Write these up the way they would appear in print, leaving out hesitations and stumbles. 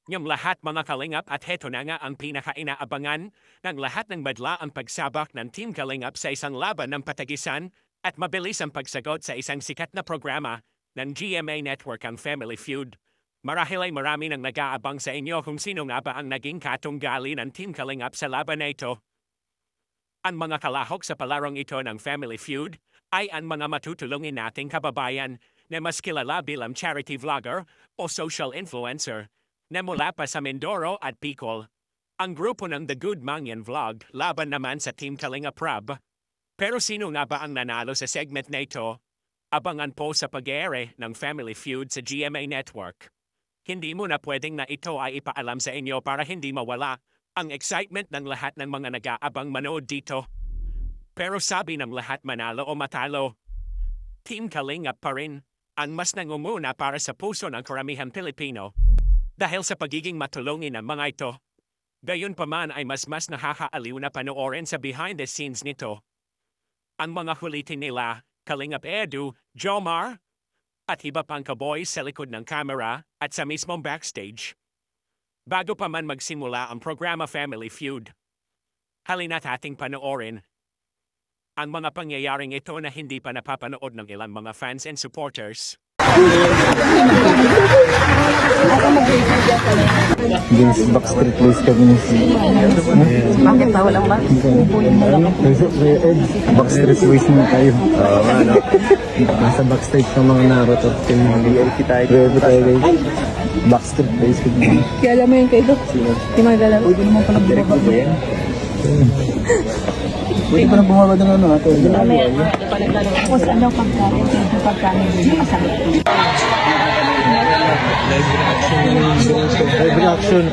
Ngayong lahat mga kalingap at heto na nga ang pinaka-inaabangan ng lahat ng madla ang pagsabak ng Team Kalingap sa isang laban ng patagisan at mabilis ang pagsagot sa isang sikat na programa ng GMA Network ang Family Feud. Marahil ay marami nang nag-aabang sa inyo kung sino nga ba ang naging katunggali ng Team Kalingap sa laban na ito. Ang mga kalahok sa palarong ito ng Family Feud ay ang mga matutulungin nating kababayan na mas kilala bilang charity vlogger o social influencer na mula pa sa Mindoro at Bicol. Ang grupo ng The Good Mangyan Vlog laban naman sa Team Kalingap Rab. Pero sino nga ba ang nanalo sa segment na ito? Abangan po sa pag-aire ng Family Feud sa GMA Network. Hindi mo na pwedeng na ito ay ipaalam sa inyo para hindi mawala ang excitement ng lahat ng mga nag-aabang manood dito. Pero sabi ng lahat manalo o matalo, Team Kalingap pa rin ang mas nangunguna para sa puso ng karamihang Pilipino. Dahil sa pagiging matulungin ng mga ito, gayon pa man ay mas nakakaaliw na panoorin sa behind the scenes nito. Ang mga hulitin nila, Kalingap Edu, Jomar, at iba pang kaboys sa likod ng camera at sa mismong backstage. Bago pa man magsimula ang programa Family Feud, halina't ating panoorin ang mga pangyayaring ito na hindi pa napapanood ng ilang mga fans and supporters. Yes, Backstreet Boys kami. Bakit pa walang ba? Backstreet Boys na tayo. Nasa backstage ng mga Naruto. VIP tayo guys. Backstreet Boys. Kaya alam mo yun kayo doon? Yung mga galaw. Pwede naman pala bumaba ba yan? Pwede pa na bumaba doon ano ito. Tapos ano pagkain? Pagkain yung kasama. Live reaction.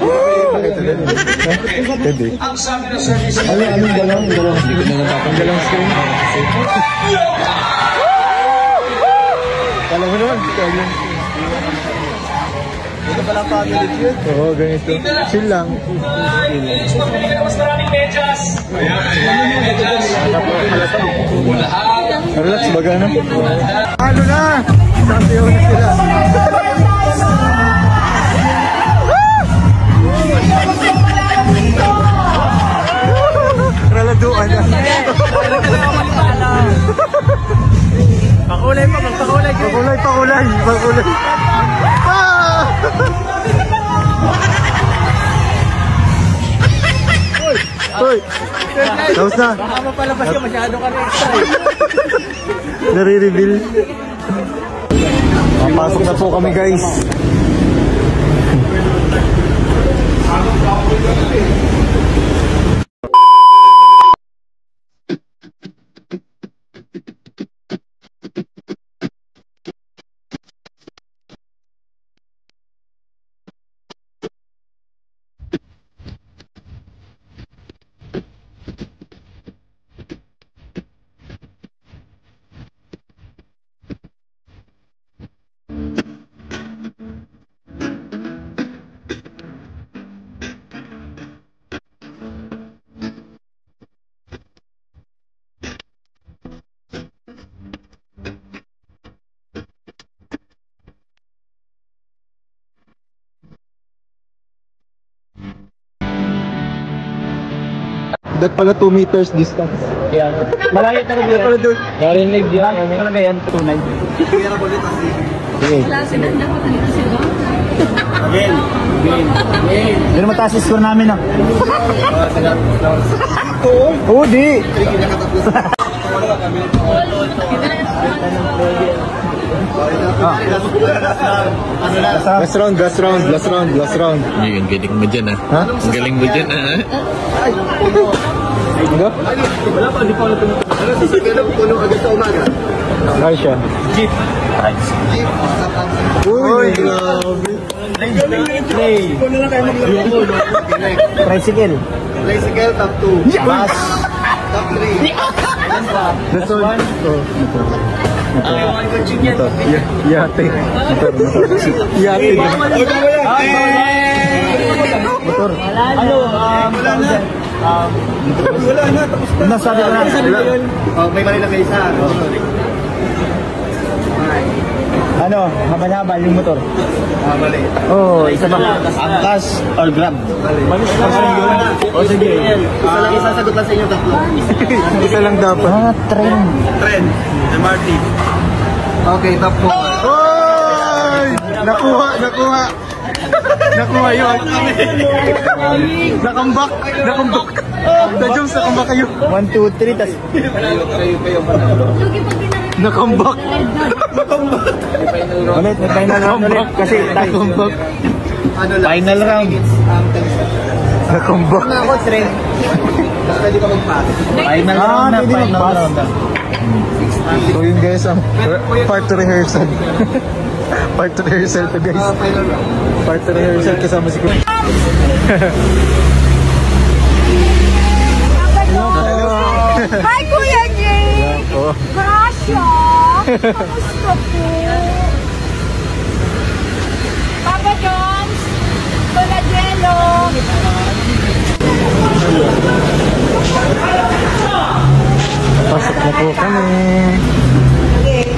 Pwede. Anong galaw? Hindi ko na napapanggalang screen. Kala mo naman. Ito pala family feud. Oo, ganito. Chill lang. Relax, baga na. Ano na? Sasayaw na sila. Raladuan na. Pakulay pa, magpakulay. Pakulay. Hoy! Tapos na. Baka mapalabas ka, masyado ka na-excite. Nare-reveal. Papasok na po kami guys. That pala 2 meters distance. Yan. Malayo talaga doon. Narinig yan. Talaga yan, tunay. Sige. Klase na dapat dito sila. Yan. Pero mataas yung score namin ah. Oo, di. Last round. Ang galing mo dyan ah. Ha? Ang galing mo dyan ah. Ano? Wala pa, di pa wala tumutuloy. Ano, sisigaw puno agad sa umaga. Ay siya. Jeep. Uy, grabe. Play. Puno lang kayo maglaro. Tricycle. Tricycle, top 2. Bus. Top 3. That's all. Yate. Yate. Motor. Ano? Wala na. Tapos na. Nasabi ko na. May mali lang kayo isa. Ano, habal-habal yung motor. Oh, isa ba? Angkas or grab? O sige. Isa lang isasagot lang sa inyo tatlo. Isa lang dapat. Train. Trend, MRT. Okay, top 4. Oy! Nakuha, nakuha. Nakuha yun. Nakambak. Nakambak. The Jones, nakambak kayo. 1, 2, 3, tas... Nakambak. Ulit, may final round ulit. Kasi Nakambak. final round. Nakambak. Ako, trend. Mas pwede ka mag-pass. Final round na, pwede final mag-pass. round na. So yun guys, ang part to rehearsal. Part to rehearsal to guys. Part to rehearsal kasama si Kuya. Hi, Kuya Jay! Oh. Gracia! Kamusta po? Papa Joms! Kuya Jello! Pasok na po kami.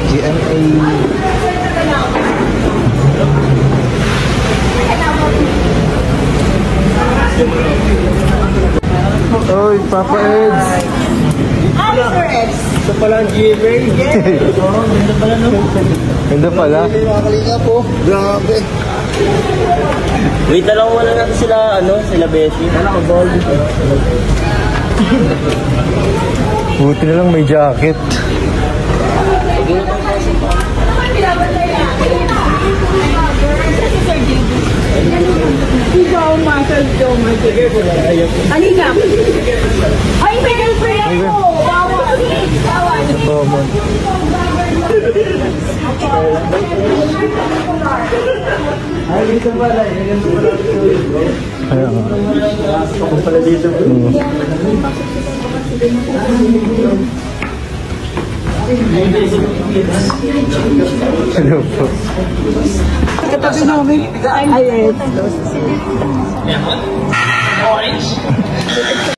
GMA. Oy, Papa Eds. Sir Eds! Ito pala ang GMA. Oo, ganda pala no. Ganda pala. Makakalika po. Grabe. Wait na lang wala natin sila, sila Beshi. Wala ko ball. Buti na lang may jacket. Ikaw, Marshall Joe, Halika! Ay, may girlfriend ako! Bawal! Bawal! Bawal. Ay, dito pala. Ganito pala. Kaya nga. Ako pala dito. Hello po. Katabi namin. Ay, Eds.